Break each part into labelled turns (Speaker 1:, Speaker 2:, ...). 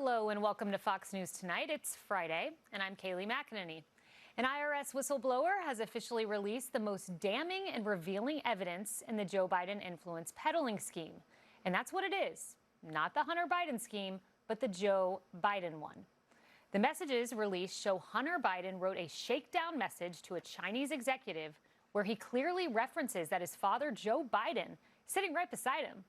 Speaker 1: Hello and welcome to Fox News Tonight. It's Friday, and I'm Kayleigh McEnany. An IRS whistleblower has officially released the most damning and revealing evidence in the Joe Biden influence peddling scheme. And that's what it is. Not the Hunter Biden scheme, but the Joe Biden one. The messages released show Hunter Biden wrote a shakedown message to a Chinese executive where he clearly references that his father, Joe Biden, is sitting right beside him.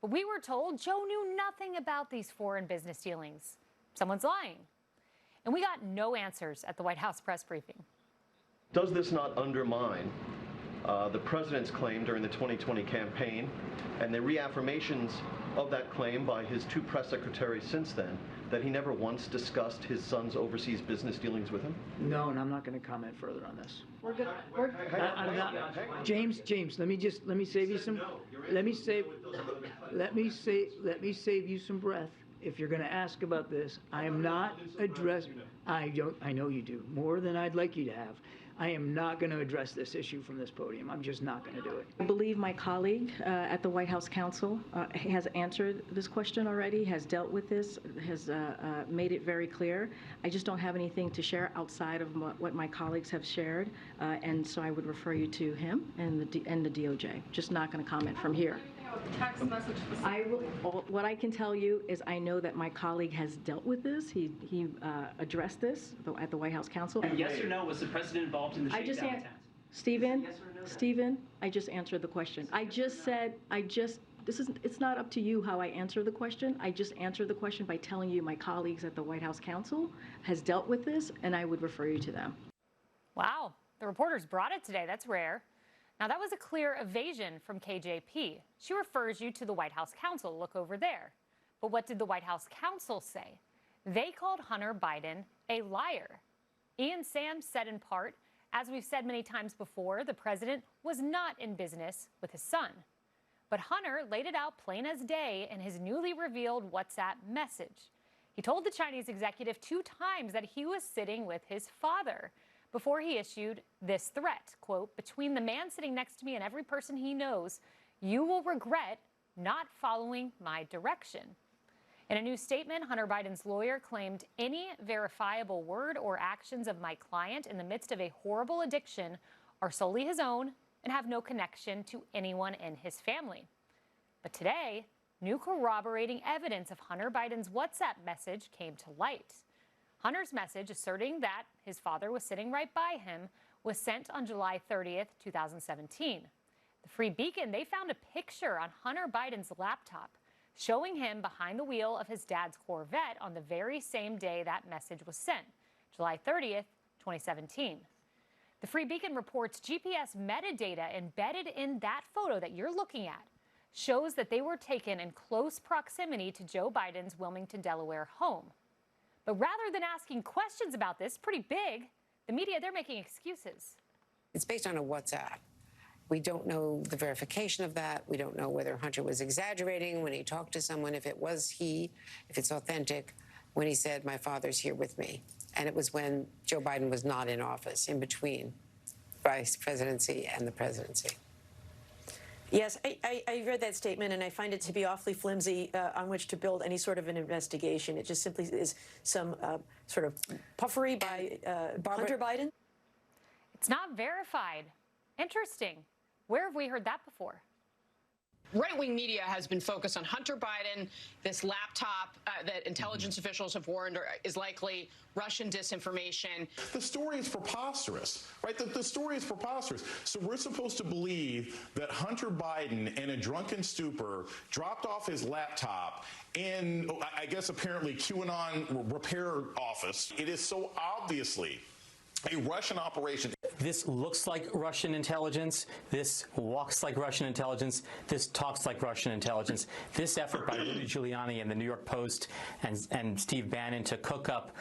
Speaker 1: But we were told Joe knew nothing about these foreign business dealings. Someone's lying. And we got no answers at the White House press briefing.
Speaker 2: Does this not undermine the president's claim during the 2020 campaign and the reaffirmations of that claim by his two press secretaries since then, that he never once discussed his son's overseas business dealings with him?
Speaker 3: No, and I'm not going to comment further on this. We're good. James, let me save you some. Let me save you some breath. If you're going to ask about this, I am not addressing. I know you do more than I'd like you to have. I am not going to address this issue from this podium. I'm just not going to do it.
Speaker 4: I believe my colleague at the White House counsel has answered this question already, has dealt with this, has made it very clear. I just don't have anything to share outside of what my colleagues have shared, and so I would refer you to him and the DOJ. Just not going to comment from here.
Speaker 5: Text message.
Speaker 4: What I can tell you is I know that my colleague has dealt with this. He addressed this at the White House counsel.
Speaker 6: And yes or no, was the president involved in the shakedown attempt?
Speaker 4: Stephen,
Speaker 6: Yes or no,
Speaker 4: Stephen, I just answered the question. It's not up to you how I answer the question. I just answered the question by telling you my colleagues at the White House counsel has dealt with this, and I would refer you to them.
Speaker 1: Wow, the reporters brought it today. That's rare. Now, that was a clear evasion from KJP. She refers you to the White House counsel. Look over there. But what did the White House counsel say? They called Hunter Biden a liar. Ian Sams said in part, as we've said many times before, the president was not in business with his son. But Hunter laid it out plain as day in his newly revealed WhatsApp message. He told the Chinese executive 2 times that he was sitting with his father before he issued this threat, quote, between the man sitting next to me and every person he knows, you will regret not following my direction. In a new statement, Hunter Biden's lawyer claimed any verifiable word or actions of my client in the midst of a horrible addiction are solely his own and have no connection to anyone in his family. But today, new corroborating evidence of Hunter Biden's WhatsApp message came to light. Hunter's message asserting that his father was sitting right by him was sent on July 30th, 2017. The Free Beacon, they found a picture on Hunter Biden's laptop showing him behind the wheel of his dad's Corvette on the very same day that message was sent, July 30th, 2017. The Free Beacon reports GPS metadata embedded in that photo that you're looking at shows that they were taken in close proximity to Joe Biden's Wilmington, Delaware home. But rather than asking questions about this, pretty big, the media, they're making excuses.
Speaker 7: It's based on a WhatsApp. We don't know the verification of that. We don't know whether Hunter was exaggerating when he talked to someone, if it was he, if it's authentic, when he said, my father's here with me. And it was when Joe Biden was not in office, in between vice presidency and the presidency.
Speaker 8: Yes, I read that statement, and I find it to be awfully flimsy on which to build any sort of an investigation. It just simply is some sort of puffery by Hunter Biden.
Speaker 1: It's not verified. Interesting. Where have we heard that before?
Speaker 5: Right-wing media has been focused on Hunter Biden, this laptop that intelligence officials have warned is likely Russian disinformation.
Speaker 9: The story is preposterous, right? The story is preposterous. So we're supposed to believe that Hunter Biden, in a drunken stupor, dropped off his laptop in, I guess, apparently QAnon repair office. It is so obviously a Russian operation.
Speaker 6: This looks like Russian intelligence. This walks like Russian intelligence. This talks like Russian intelligence. This effort by Rudy Giuliani and the New York Post and Steve Bannon to cook up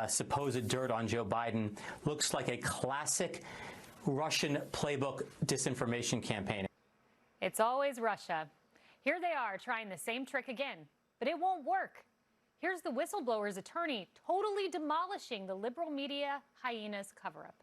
Speaker 6: supposed dirt on Joe Biden looks like a classic Russian playbook disinformation campaign.
Speaker 1: It's always Russia. Here they are trying the same trick again, but it won't work. Here's the whistleblower's attorney totally demolishing the liberal media hyena's cover-up.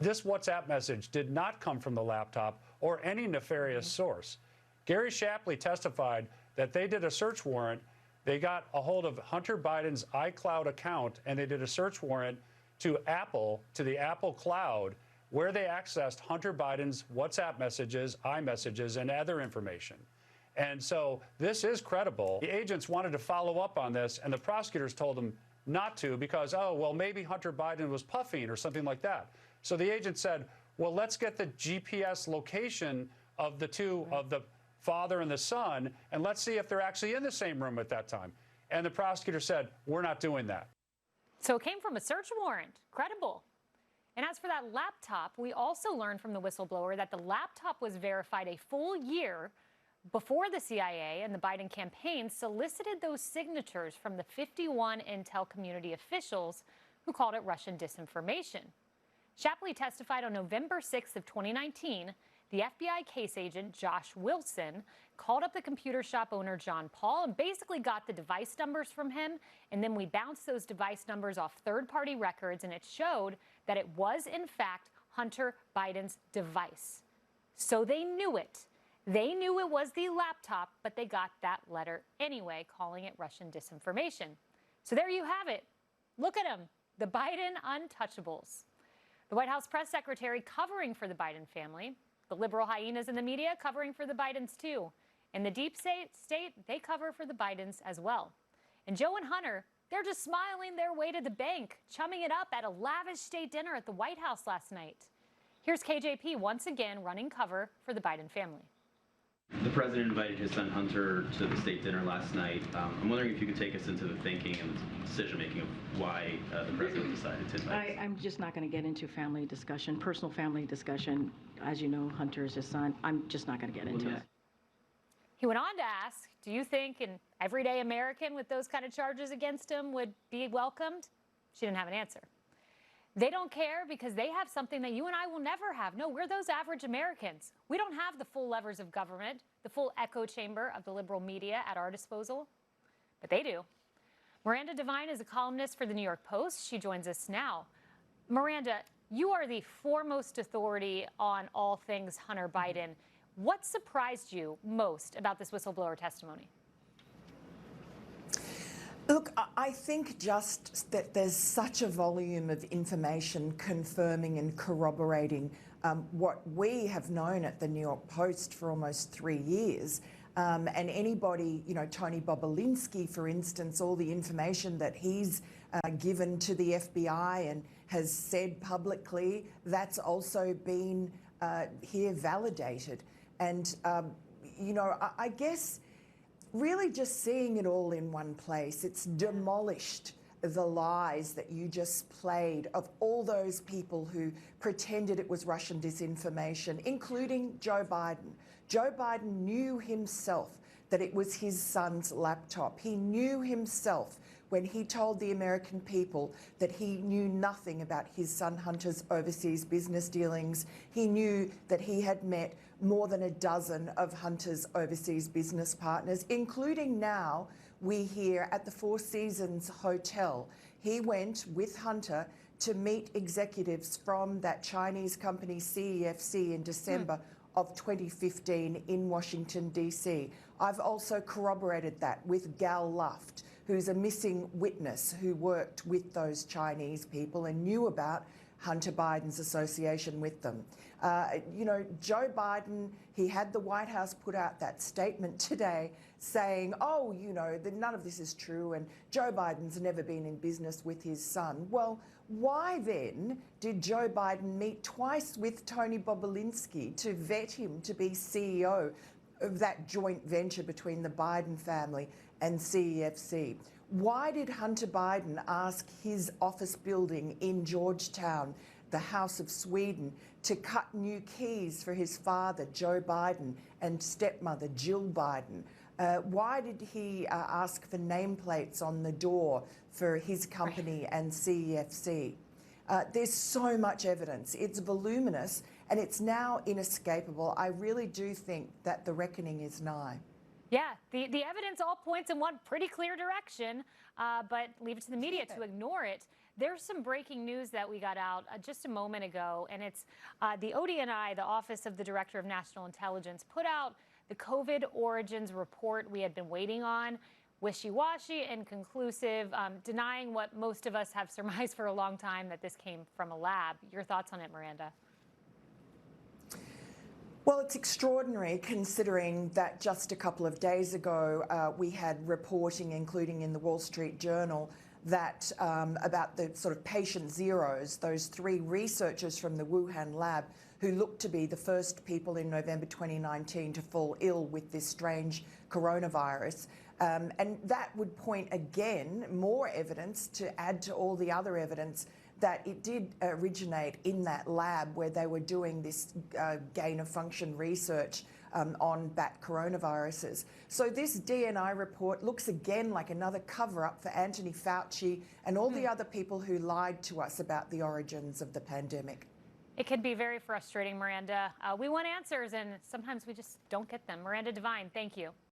Speaker 10: This WhatsApp message did not come from the laptop or any nefarious source. Gary Shapley testified that they did a search warrant They got a hold of Hunter Biden's iCloud account, and they did a search warrant to Apple, to the Apple Cloud, where they accessed Hunter Biden's WhatsApp messages, iMessages, and other information. And so this is credible. The agents wanted to follow up on this, and the prosecutors told them not to because, oh, well, maybe Hunter Biden was puffing or something like that. So the agent said, well, let's get the GPS location of the two, of the father and the son, and let's see if they're actually in the same room at that time. And the prosecutor said, we're not doing that.
Speaker 1: So it came from a search warrant. Credible. And as for that laptop, we also learned from the whistleblower that the laptop was verified a full year before the CIA and the Biden campaign solicited those signatures from the 51 intel community officials who called it Russian disinformation. Shapley testified on November 6th of 2019. The FBI case agent, Josh Wilson, called up the computer shop owner, John Paul, and basically got the device numbers from him. And then we bounced those device numbers off third-party records, and it showed that it was, in fact, Hunter Biden's device. So they knew it. They knew it was the laptop, but they got that letter anyway, calling it Russian disinformation. So there you have it. Look at them, the Biden untouchables. The White House press secretary covering for the Biden family. The liberal hyenas in the media covering for the Bidens, too. And the deep state, they cover for the Bidens as well. And Joe and Hunter, they're just smiling their way to the bank, chumming it up at a lavish state dinner at the White House last night. Here's KJP once again running cover for the Biden family.
Speaker 11: The president invited his son Hunter to the state dinner last night. I'm wondering if you could take us into the thinking and decision-making of why the president decided to invite
Speaker 4: I'm just not going to get into family discussion, personal family discussion. As you know, Hunter is his son. I'm just not going to get into it.
Speaker 1: He went on to ask, do you think an everyday American with those kind of charges against him would be welcomed? She didn't have an answer. They don't care because they have something that you and I will never have. No, we're those average Americans. We don't have the full levers of government, the full echo chamber of the liberal media at our disposal, but they do. Miranda Devine is a columnist for the New York Post. She joins us now. Miranda, you are the foremost authority on all things Hunter Biden. What surprised you most about this whistleblower testimony?
Speaker 12: Look, I think just that there's such a volume of information confirming and corroborating what we have known at the New York Post for almost 3 years. And anybody, you know, Tony Bobulinski, for instance, all the information that he's given to the FBI and has said publicly, that's also been here validated. And, you know, I guess really just seeing it all in one place, it's demolished the lies that you just played of all those people who pretended it was Russian disinformation, including Joe Biden. Joe Biden knew himself that it was his son's laptop. He knew himself when he told the American people that he knew nothing about his son Hunter's overseas business dealings. He knew that he had met more than a dozen of Hunter's overseas business partners, including now, we hear, at the Four Seasons Hotel. He went with Hunter to meet executives from that Chinese company CEFC in December of 2015 in Washington, D.C. I've also corroborated that with Gal Luft, who's a missing witness who worked with those Chinese people and knew about Hunter Biden's association with them. You know, Joe Biden, he had the White House put out that statement today saying, oh, you know, none of this is true and Joe Biden's never been in business with his son. Well, why then did Joe Biden meet twice with Tony Bobulinski to vet him to be CEO of that joint venture between the Biden family and CEFC? Why did Hunter Biden ask his office building in Georgetown, the House of Sweden, to cut new keys for his father, Joe Biden, and stepmother, Jill Biden? Why did he ask for nameplates on the door for his company and CEFC? There's so much evidence. It's voluminous and it's now inescapable. I really do think that the reckoning is nigh.
Speaker 1: Yeah, the evidence all points in one pretty clear direction, but leave it to the media to ignore it. There's some breaking news that we got out just a moment ago, and it's the ODNI, the Office of the Director of National Intelligence, put out the COVID origins report we had been waiting on. wishy-washy, inconclusive, denying what most of us have surmised for a long time, that this came from a lab. Your thoughts on it, Miranda?
Speaker 12: Well, it's extraordinary considering that just a couple of days ago we had reporting, including in the Wall Street Journal, that about the sort of patient zeros, those 3 researchers from the Wuhan lab who looked to be the first people in November 2019 to fall ill with this strange coronavirus. And that would point again, more evidence to add to all the other evidence that it did originate in that lab where they were doing this gain-of-function research on bat coronaviruses. So this DNI report looks again like another cover-up for Anthony Fauci and all the other people who lied to us about the origins of the pandemic.
Speaker 1: It can be very frustrating, Miranda. We want answers, and sometimes we just don't get them. Miranda Devine, thank you.